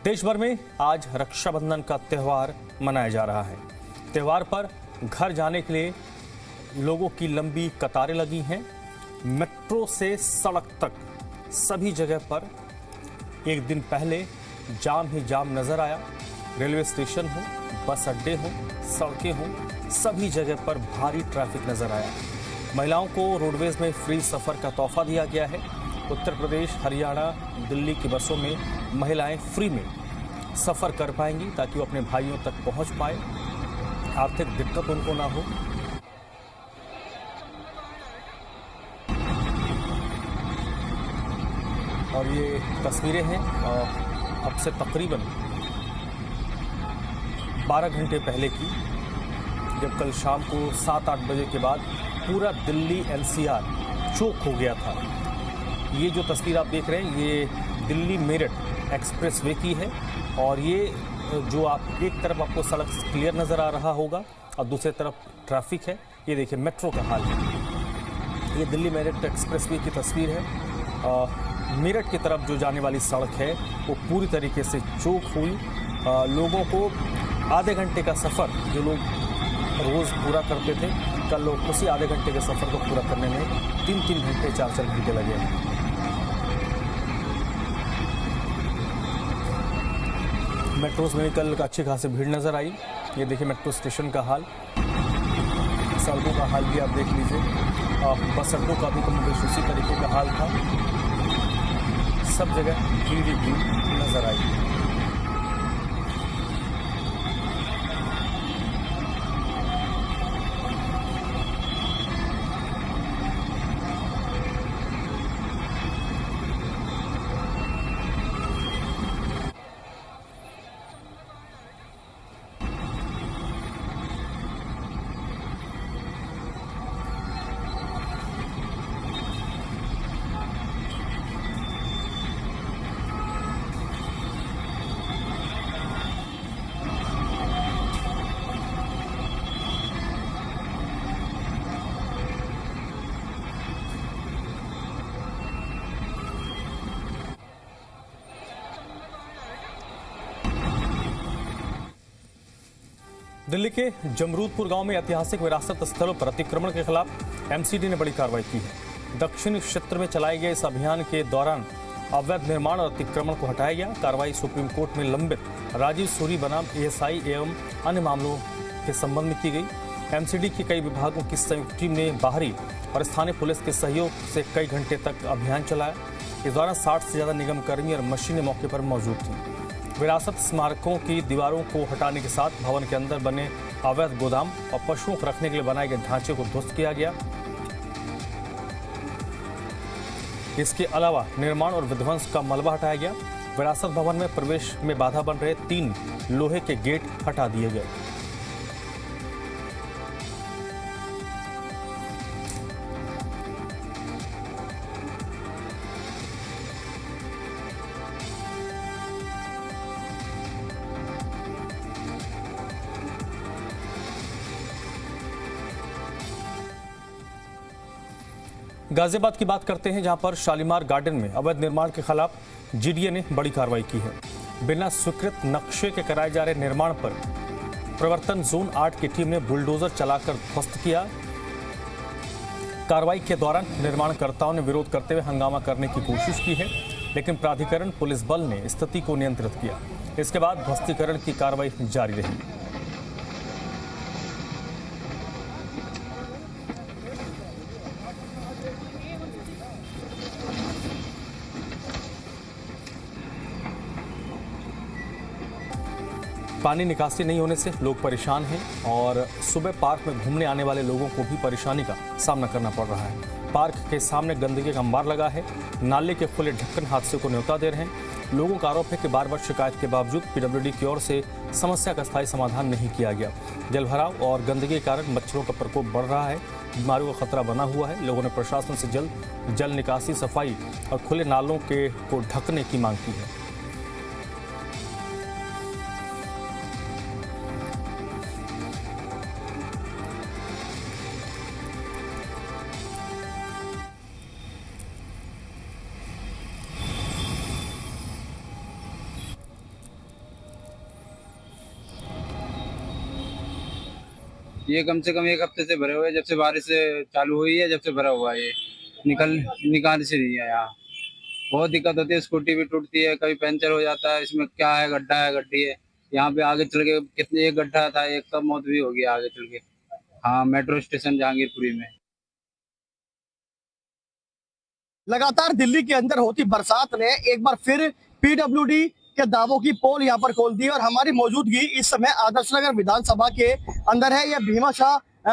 देश भर में आज रक्षाबंधन का त्यौहार मनाया जा रहा है। त्यौहार पर घर जाने के लिए लोगों की लंबी कतारें लगी हैं। मेट्रो से सड़क तक सभी जगह पर एक दिन पहले जाम ही जाम नजर आया। रेलवे स्टेशन हो, बस अड्डे हो, सड़कें हो, सभी जगह पर भारी ट्रैफिक नजर आया। महिलाओं को रोडवेज में फ्री सफर का तोहफा दिया गया है। उत्तर प्रदेश, हरियाणा, दिल्ली की बसों में महिलाएं फ्री में सफर कर पाएंगी ताकि वो अपने भाइयों तक पहुंच पाए, आर्थिक दिक्कत उनको ना हो। और ये तस्वीरें हैं अब से तकरीबन 12 घंटे पहले की, जब कल शाम को 7-8 बजे के बाद पूरा दिल्ली एनसीआर चौक हो गया था। ये जो तस्वीर आप देख रहे हैं ये दिल्ली मेरठ एक्सप्रेसवे की है और ये जो आप एक तरफ आपको सड़क क्लियर नज़र आ रहा होगा और दूसरी तरफ ट्रैफिक है। ये देखिए मेट्रो का हाल है। ये दिल्ली मेरठ एक्सप्रेसवे की तस्वीर है। मेरठ की तरफ जो जाने वाली सड़क है वो पूरी तरीके से चौक हुई। लोगों को आधे घंटे का सफ़र जो लोग रोज़ पूरा करते थे, कल लोग उसी आधे घंटे के सफ़र को पूरा करने में 3-3 घंटे 4-4 घंटे लगे हैं। मेट्रोज में कल अच्छी खासी भीड़ नज़र आई। ये देखिए मेट्रो स्टेशन का हाल, सड़कों का हाल भी आप देख लीजिए। बस अड्डों का भी कम बेश उसी तरीके का हाल था। सब जगह भीड़ ही भीड़ नज़र आई। दिल्ली के जमरूदपुर गांव में ऐतिहासिक विरासत स्थलों पर अतिक्रमण के खिलाफ एमसीडी ने बड़ी कार्रवाई की है। दक्षिणी क्षेत्र में चलाए गए इस अभियान के दौरान अवैध निर्माण और अतिक्रमण को हटाया गया। कार्रवाई सुप्रीम कोर्ट में लंबित राजीव सूरी बनाम एएसआई एवं अन्य मामलों के संबंध में की गई। एमसीडी की कई विभागों की संयुक्त टीम ने बाहरी और स्थानीय पुलिस के सहयोग से कई घंटे तक अभियान चलाया। इस दौरान 60 से ज्यादा निगम कर्मी और मशीनें मौके पर मौजूद थी। विरासत स्मारकों की दीवारों को हटाने के साथ भवन के अंदर बने अवैध गोदाम और पशुओं को रखने के लिए बनाए गए ढांचे को ध्वस्त किया गया। इसके अलावा निर्माण और विध्वंस का मलबा हटाया गया। विरासत भवन में प्रवेश में बाधा बन रहे 3 लोहे के गेट हटा दिए गए। गाजियाबाद की बात करते हैं, जहां पर शालीमार गार्डन में अवैध निर्माण के खिलाफ जीडीए ने बड़ी कार्रवाई की है। बिना स्वीकृत नक्शे के कराए जा रहे निर्माण पर प्रवर्तन जोन 8 की टीम ने बुलडोजर चलाकर ध्वस्त किया। कार्रवाई के दौरान निर्माणकर्ताओं ने विरोध करते हुए हंगामा करने की कोशिश की है, लेकिन प्राधिकरण पुलिस बल ने स्थिति को नियंत्रित किया। इसके बाद ध्वस्तीकरण की कार्रवाई जारी रही। पानी निकासी नहीं होने से लोग परेशान हैं और सुबह पार्क में घूमने आने वाले लोगों को भी परेशानी का सामना करना पड़ रहा है। पार्क के सामने गंदगी का अंबार लगा है। नाले के खुले ढक्कन हादसे को न्योता दे रहे हैं। लोगों का आरोप है कि बार बार शिकायत के बावजूद पीडब्ल्यूडी की ओर से समस्या का स्थायी समाधान नहीं किया गया। जलभराव और गंदगी के कारण मच्छरों का प्रकोप बढ़ रहा है। बीमारियों का खतरा बना हुआ है। लोगों ने प्रशासन से जल्द जल निकासी, सफाई और खुले नालों को ढकने की मांग की है। ये कम से कम 1 हफ्ते से भरे हुए हैं, जब से बारिश चालू हुई है, जब से भरा हुआ है ये। निकाल से नहीं है यहाँ। बहुत दिक्कत होती है, स्कूटी भी टूटती है, कभी पंचर हो जाता है। इसमें क्या है, गड्ढा है, गड्ढी है। यहाँ पे आगे चल के कितने, एक गड्ढा था, एक का मौत भी हो गई आगे चल के। हाँ, मेट्रो स्टेशन जहांगीरपुरी में। लगातार दिल्ली के अंदर होती बरसात ने एक बार फिर पीडब्ल्यूडी के दावों की पोल यहाँ पर खोल दी और हमारी मौजूदगी इस समय आदर्श नगर विधानसभा के अंदर है। यह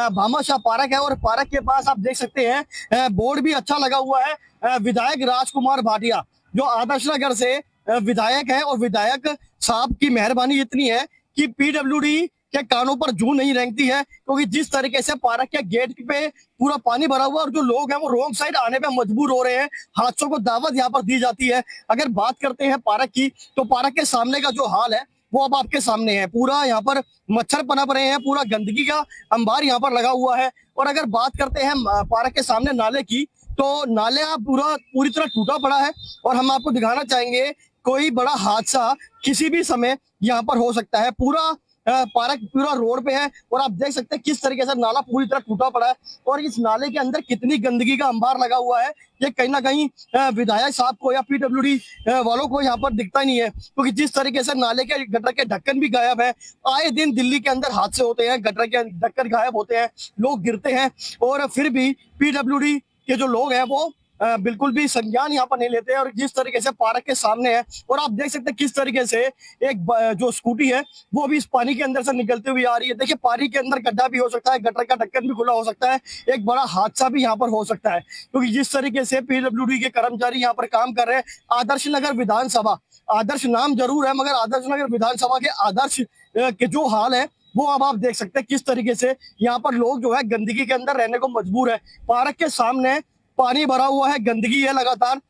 भामाशाह पार्क है और पार्क के पास आप देख सकते हैं बोर्ड भी अच्छा लगा हुआ है। विधायक राजकुमार भाटिया जो आदर्श नगर से विधायक है और विधायक साहब की मेहरबानी इतनी है कि पीडब्ल्यूडी के कानों पर जूं नहीं रेंगती है, क्योंकि जिस तरीके से पार्क के गेट पे पूरा पानी भरा हुआ है और जो लोग हैं वो रोंग साइड आने पे मजबूर हो रहे हैं, हादसों को दावत यहाँ पर दी जाती है। अगर बात करते हैं पार्क की, तो पार्क के सामने का जो हाल है वो अब आपके सामने है। पूरा यहाँ पर मच्छर पनप रहे हैं, पूरा गंदगी का अंबार यहाँ पर लगा हुआ है। और अगर बात करते हैं पार्क के सामने नाले की, तो नाला पूरी तरह टूटा पड़ा है और हम आपको दिखाना चाहेंगे कोई बड़ा हादसा किसी भी समय यहाँ पर हो सकता है। पूरा पार्क पूरा रोड पे है और आप देख सकते हैं किस तरीके से नाला पूरी तरह टूटा पड़ा है और इस नाले के अंदर कितनी गंदगी का अंबार लगा हुआ है। ये कहीं ना कहीं विधायक साहब को या पीडब्ल्यूडी वालों को यहाँ पर दिखता ही नहीं है, क्योंकि जिस तरीके से नाले के गटर के ढक्कन भी गायब है। आए दिन दिल्ली के अंदर हादसे होते हैं, गटर के ढक्कन गायब होते हैं, लोग गिरते हैं और फिर भी पीडब्ल्यूडी के जो लोग हैं वो बिल्कुल भी संज्ञान यहाँ पर नहीं लेते हैं। और जिस तरीके से पार्क के सामने है और आप देख सकते हैं किस तरीके से एक जो स्कूटी है वो भी इस पानी के अंदर से निकलते हुए आ रही है। देखिए, पानी के अंदर गड्ढा भी हो सकता है, गटर का ढक्कन भी खुला हो सकता है, एक बड़ा हादसा भी यहाँ पर हो सकता है। क्योंकि जिस तरीके से पीडब्ल्यूडी के कर्मचारी यहाँ पर काम कर रहे हैं, आदर्श नगर विधानसभा, आदर्श नाम जरूर है मगर आदर्श नगर विधानसभा के आदर्श के जो हाल है वो अब आप देख सकते हैं किस तरीके से यहाँ पर लोग जो है गंदगी के अंदर रहने को मजबूर है। पार्क के सामने पानी भरा हुआ है, गंदगी है लगातार।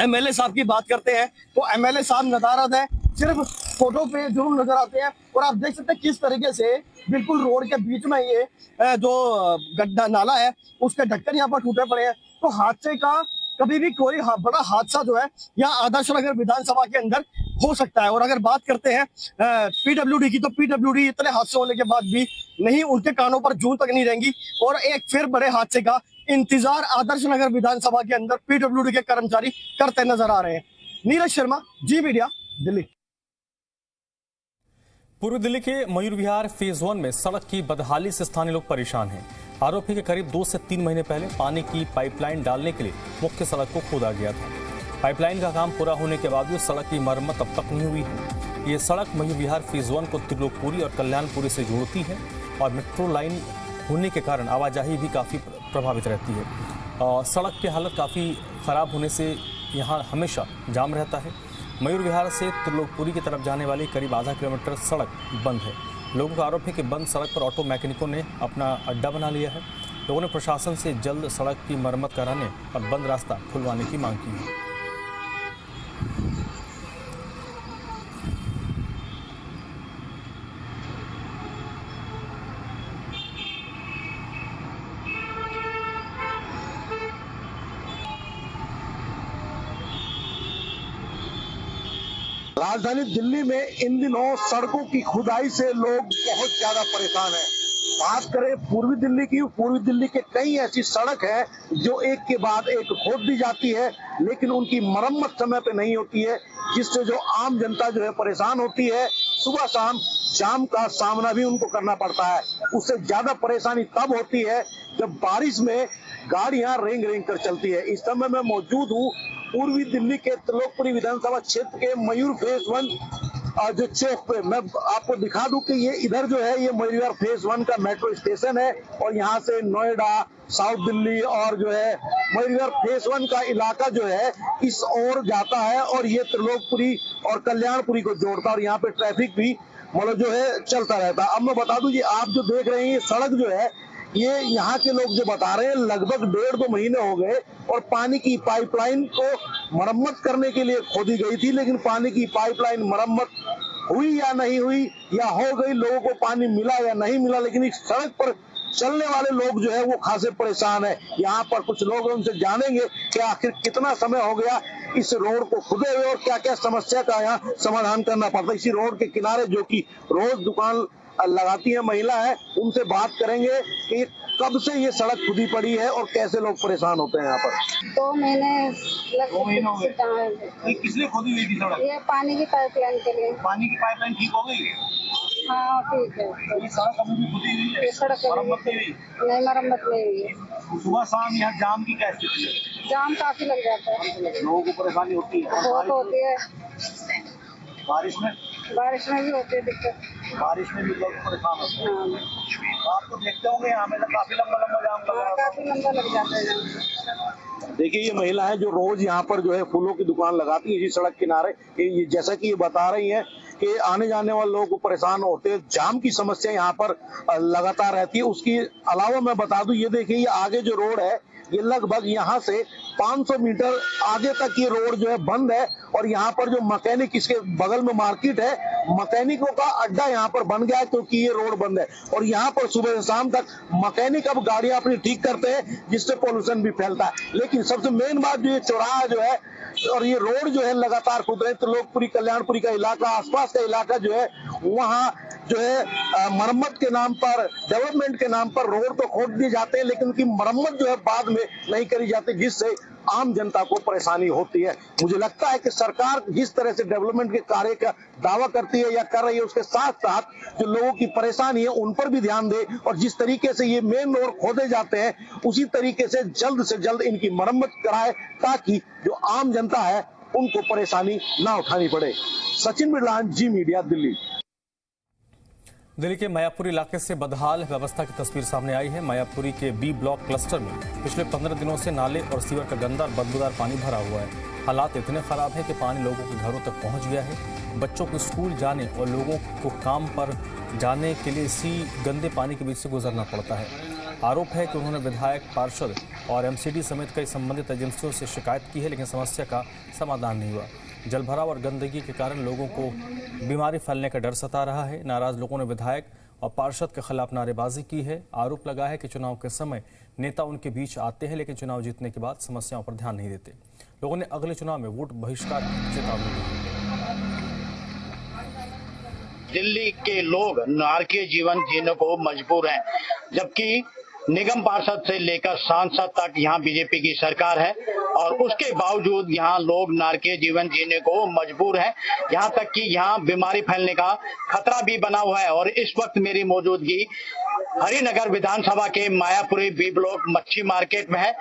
एमएलए साहब की बात करते हैं तो एमएलए साहब नदारद है, सिर्फ फोटो पे जरूर नजर आते हैं। और आप देख सकते हैं किस तरीके से बिल्कुल रोड के बीच में ये जो गड्ढा नाला है उसके ढक्कन यहाँ पर टूटे पड़े हैं। तो हादसे का कभी भी कोई बड़ा हादसा जो है यहाँ आदर्श नगर विधानसभा के अंदर हो सकता है। और अगर बात करते हैं पीडब्ल्यूडी की, तो पीडब्ल्यूडी इतने हादसे होने के बाद भी नहीं, उनके कानों पर जूं तक नहीं रहेंगी और एक फिर बड़े हादसे का इंतजार आदर्श नगर विधानसभा के अंदर पीडब्ल्यूडी के कर्मचारी करते नजर आ रहे हैं। नीरज शर्मा, जी मीडिया, दिल्ली। पूर्व दिल्ली के मयूर विहार फेज 1 में सड़क की बदहाली से स्थानीय लोग परेशान हैं। आरोप है कि करीब 2 से 3 महीने पहले पानी की पाइपलाइन डालने के लिए मुख्य सड़क को खोदा गया था। पाइपलाइन का काम पूरा होने के बाद भी सड़क की मरम्मत अब तक नहीं हुई है। ये सड़क मयूर विहार फेज 1 को त्रिलोकपुरी और कल्याणपुरी से जोड़ती है और मेट्रो लाइन होने के कारण आवाजाही भी काफ़ी प्रभावित रहती है। सड़क की हालत काफ़ी ख़राब होने से यहाँ हमेशा जाम रहता है। मयूर विहार से त्रिलोकपुरी की तरफ जाने वाली करीब आधा किलोमीटर सड़क बंद है। लोगों का आरोप है कि बंद सड़क पर ऑटो मैकेनिकों ने अपना अड्डा बना लिया है। लोगों ने प्रशासन से जल्द सड़क की मरम्मत कराने और बंद रास्ता खुलवाने की मांग की है। राजधानी दिल्ली में इन दिनों सड़कों की खुदाई से लोग बहुत ज्यादा परेशान हैं। बात करें पूर्वी दिल्ली की, पूर्वी दिल्ली के कई ऐसी सड़क है जो एक के बाद एक खोद दी जाती है, लेकिन उनकी मरम्मत समय पे नहीं होती है, जिससे जो आम जनता जो है परेशान होती है। सुबह शाम जाम का सामना भी उनको करना पड़ता है। उससे ज्यादा परेशानी तब होती है जब बारिश में गाड़ियां रेंग रेंग कर चलती है। इस समय मैं मौजूद हूँ पूर्वी दिल्ली के त्रिलोकपुरी विधानसभा क्षेत्र के मयूर फेज 1 जो चौक पे। मैं आपको दिखा दूं कि ये इधर जो है ये मयूर फेज 1 का मेट्रो स्टेशन है और यहाँ से नोएडा, साउथ दिल्ली और जो है मयूर फेज 1 का इलाका जो है इस ओर जाता है और ये त्रिलोकपुरी और कल्याणपुरी को जोड़ता है और यहाँ पे ट्रैफिक भी मतलब जो है चलता रहता है। अब मैं बता दूं जी, आप जो देख रहे हैं ये सड़क जो है ये यहाँ के लोग जो बता रहे हैं लगभग 1.5-2 महीने हो गए और पानी की पाइपलाइन को मरम्मत करने के लिए खोदी गई थी, लेकिन पानी की पाइपलाइन मरम्मत हुई या नहीं हुई या हो गई, लोगों को पानी मिला या नहीं मिला, लेकिन इस सड़क पर चलने वाले लोग जो है वो खासे परेशान है। यहाँ पर कुछ लोग उनसे जानेंगे कि आखिर कितना समय हो गया इस रोड को खुदे हुए और क्या क्या समस्या का यहाँ समाधान करना पड़ता है। इसी रोड के किनारे जो कि रोज दुकान लगाती है महिला है, उनसे बात करेंगे कि कब से ये सड़क खुदी पड़ी है और कैसे लोग परेशान होते हैं यहाँ पर। 2 महीने दो महीने हो गए। ये किसलिए खोदी हुई थी सड़क? ये पानी की पाइपलाइन के लिए। पानी की पाइपलाइन ठीक हो गई? हाँ ठीक है। ये सड़क अभी भी खुदी हुई है? ये सड़क मरम्मत नहीं हुई? नहीं, मरम्मत नहीं हुई है। सुबह शाम यहाँ जाम की क्या स्थिति है? जाम काफी लग जाता है, लोगों को परेशानी होती है? बहुत होती है। बारिश में भी होती है दिक्कत। बारिश में भी लोग परेशान होते हैं। हाँ आप तो देखते होंगे यहाँ में काफी लंबा जाम लगा है। काफी लंबा लग जाता है। देखिए ये महिला है जो रोज यहाँ पर जो है फूलों की दुकान लगाती है इसी सड़क किनारे। ये जैसा कि ये बता रही हैं कि आने जाने वाले लोगों को परेशान होते हैं, जाम की समस्या यहाँ पर लगातार रहती है। उसकी अलावा मैं बता दूं, ये देखिए ये आगे जो रोड है ये लगभग यहाँ से 500 मीटर आगे तक ये रोड जो है बंद है और यहाँ पर जो मैकेनिक, इसके बगल में मार्केट है, मैकेनिकों का अड्डा यहाँ पर बन गया है क्योंकि ये रोड बंद है। और यहाँ पर सुबह से शाम तक मैकेनिक अब गाड़ियां अपनी ठीक करते हैं जिससे पोल्यूशन भी फैलता है। लेकिन सबसे मेन बात जो ये चौराहा जो है और ये रोड जो है लगातार खुद रहे, तो लोग पूरी कल्याणपुरी का इलाका, आसपास का इलाका जो है वहाँ जो है मरम्मत के नाम पर, डेवलपमेंट के नाम पर रोड तो खोद दिए जाते हैं लेकिन उनकी मरम्मत जो है बाद में नहीं करी जाती, जिससे आम जनता को परेशानी होती है। मुझे लगता है कि सरकार जिस तरह से डेवलपमेंट के कार्य का दावा करती है या कर रही है, उसके साथ साथ जो लोगों की परेशानी है उन पर भी ध्यान दे और जिस तरीके से ये मेन रोड खोदे जाते हैं उसी तरीके से जल्द इनकी मरम्मत कराए ताकि जो आम जनता है उनको परेशानी ना उठानी पड़े। सचिन बिरलान, जी मीडिया, दिल्ली। दिल्ली के मायापुरी इलाके से बदहाल व्यवस्था की तस्वीर सामने आई है। मायापुरी के बी ब्लॉक क्लस्टर में पिछले 15 दिनों से नाले और सीवर का गंदा और बदबूदार पानी भरा हुआ है। हालात इतने खराब है कि पानी लोगों के घरों तक पहुंच गया है। बच्चों को स्कूल जाने और लोगों को काम पर जाने के लिए इसी गंदे पानी के बीच से गुजरना पड़ता है। आरोप है कि उन्होंने विधायक, पार्षद और एमसीडी समेत कई संबंधित एजेंसियों से शिकायत की है लेकिन समस्या का समाधान नहीं हुआ। जलभराव और गंदगी के कारण लोगों को बीमारी फैलने का डर सता रहा है। नाराज लोगों ने विधायक और पार्षद के खिलाफ नारेबाजी की है। आरोप लगा है कि चुनाव के समय नेता उनके बीच आते हैं लेकिन चुनाव जीतने के बाद समस्याओं पर ध्यान नहीं देते। लोगों ने अगले चुनाव में वोट बहिष्कार की चेतावनी दी। दिल्ली के लोग नारकीय जीवन जीने को मजबूर हैं, जबकि निगम पार्षद से लेकर सांसद तक यहाँ बीजेपी की सरकार है और उसके बावजूद यहाँ लोग नारकीय जीवन जीने को मजबूर हैं। यहाँ तक कि यहाँ बीमारी फैलने का खतरा भी बना हुआ है। और इस वक्त मेरी मौजूदगी हरिनगर विधानसभा के मायापुरी बी ब्लॉक मच्छी मार्केट में है,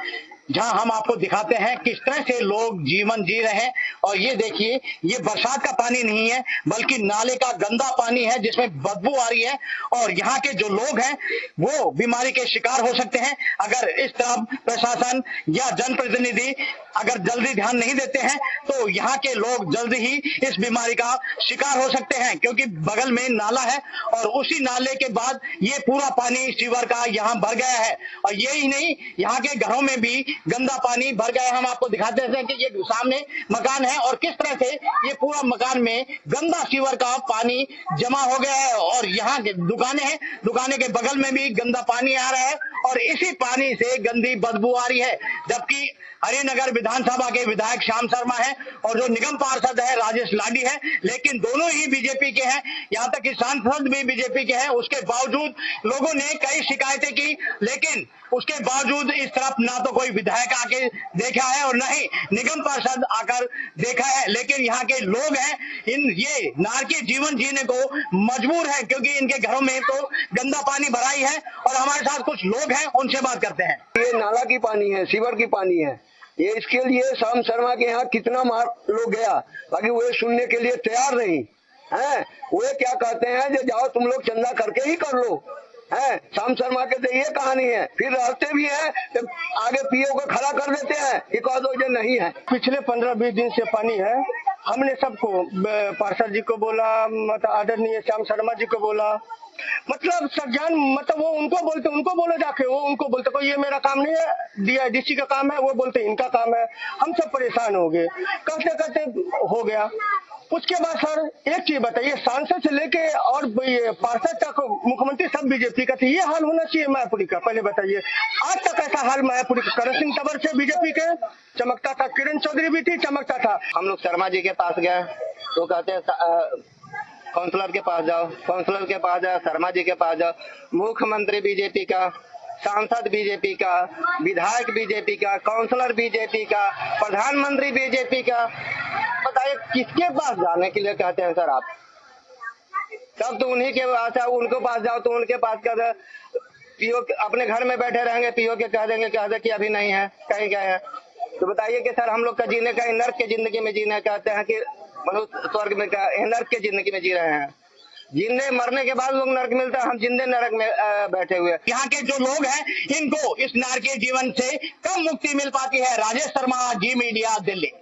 जहां हम आपको दिखाते हैं किस तरह से लोग जीवन जी रहे हैं। और ये देखिए, ये बरसात का पानी नहीं है बल्कि नाले का गंदा पानी है जिसमें बदबू आ रही है और यहाँ के जो लोग हैं वो बीमारी के शिकार हो सकते हैं अगर इस तरफ प्रशासन या जनप्रतिनिधि अगर जल्दी ध्यान नहीं देते हैं तो यहाँ के लोग जल्द ही इस बीमारी का शिकार हो सकते हैं, क्योंकि बगल में नाला है और उसी नाले के बाद ये पूरा पानी सीवर का यहाँ भर गया है। और यही नहीं, यहाँ के घरों में भी गंदा पानी भर गया है। हम आपको दिखाते हैं कि ये सामने मकान है और किस तरह से ये पूरा मकान में गंदा सीवर का पानी जमा हो गया है और यहाँ के दुकानें हैं, दुकानें के बगल में भी गंदा पानी आ रहा है और इसी पानी से गंदी बदबू आ रही है। जबकि हरिनगर विधानसभा के विधायक श्याम शर्मा है और जो निगम पार्षद है राजेश लाडी है, लेकिन दोनों ही बीजेपी के हैं, यहाँ तक कि सांसद भी बीजेपी के हैं। उसके बावजूद लोगों ने कई शिकायतें की, लेकिन उसके बावजूद इस तरफ ना तो कोई विधायक आके देखा है और न ही निगम पार्षद आकर देखा है। लेकिन यहाँ के लोग हैं, ये नारकीय जीवन जीने को मजबूर है क्योंकि इनके घरों में तो गंदा पानी भरा ही है। और हमारे साथ कुछ लोग हैं, उनसे बात करते हैं। ये नाला की पानी है, सीवर की पानी है। ये इसके लिए श्याम शर्मा के यहाँ कितना मार लोग गया, बाकी वो सुनने के लिए तैयार नहीं है। वो क्या कहते हैं, जो जाओ तुम लोग चंदा करके ही कर लो है। श्याम शर्मा के तो ये कहानी है, फिर रहते भी हैं तो आगे पीओ को खड़ा कर देते हैं कि कह दो जो नहीं है। पिछले 15-20 दिन से पानी है। हमने सबको, पार्षद जी को बोला, मतलब आदरणीय श्याम शर्मा जी को बोला, मतलब सज्ञान, मतलब वो उनको बोलो जाके, वो उनको बोलते कोई ये मेरा काम नहीं है, डीआईडीसी का काम है, वो बोलते इनका काम है। हम सब परेशान हो गए, करते करते हो गया। उसके बाद सर एक चीज बताइए, सांसद से लेके और ये पार्षद तक, मुख्यमंत्री सब बीजेपी का थे, ये हाल होना चाहिए मायापुरी का? पहले बताइए, आज तक ऐसा हाल मायापुरी का? करण सिंह तंवर से बीजेपी के चमकता था, किरण चौधरी भी थी, चमकता था। हम लोग शर्मा जी के पास गए तो कहते काउंसलर के पास जाओ, काउंसलर के पास जाओ, शर्मा जी के पास जाओ, मुख्यमंत्री बीजेपी का, सांसद बीजेपी का, विधायक बीजेपी का, काउंसलर बीजेपी का, प्रधानमंत्री बीजेपी का। बताइए किसके पास जाने के लिए कहते हैं सर आप? तब तो उन्हीं के पास है, उनके पास जाओ तो उनके पास कर पीओ, अपने घर में बैठे रहेंगे, पीओ के कह देंगे कि अभी नहीं है, कहीं गए हैं। तो बताइए कि सर हम लोग का जीने का नर्क के जिंदगी में जीना कहते हैं कि मनुष्य स्वर्ग में का नर्क के जिंदगी में जी रहे हैं। जिंदे मरने के बाद लोग नर्क मिलता है, हम जिंदे नरक में बैठे हुए। यहाँ के जो लोग हैं इनको इस नारकीय जीवन से कब मुक्ति मिल पाती है? राजेश शर्मा, जी मीडिया, दिल्ली।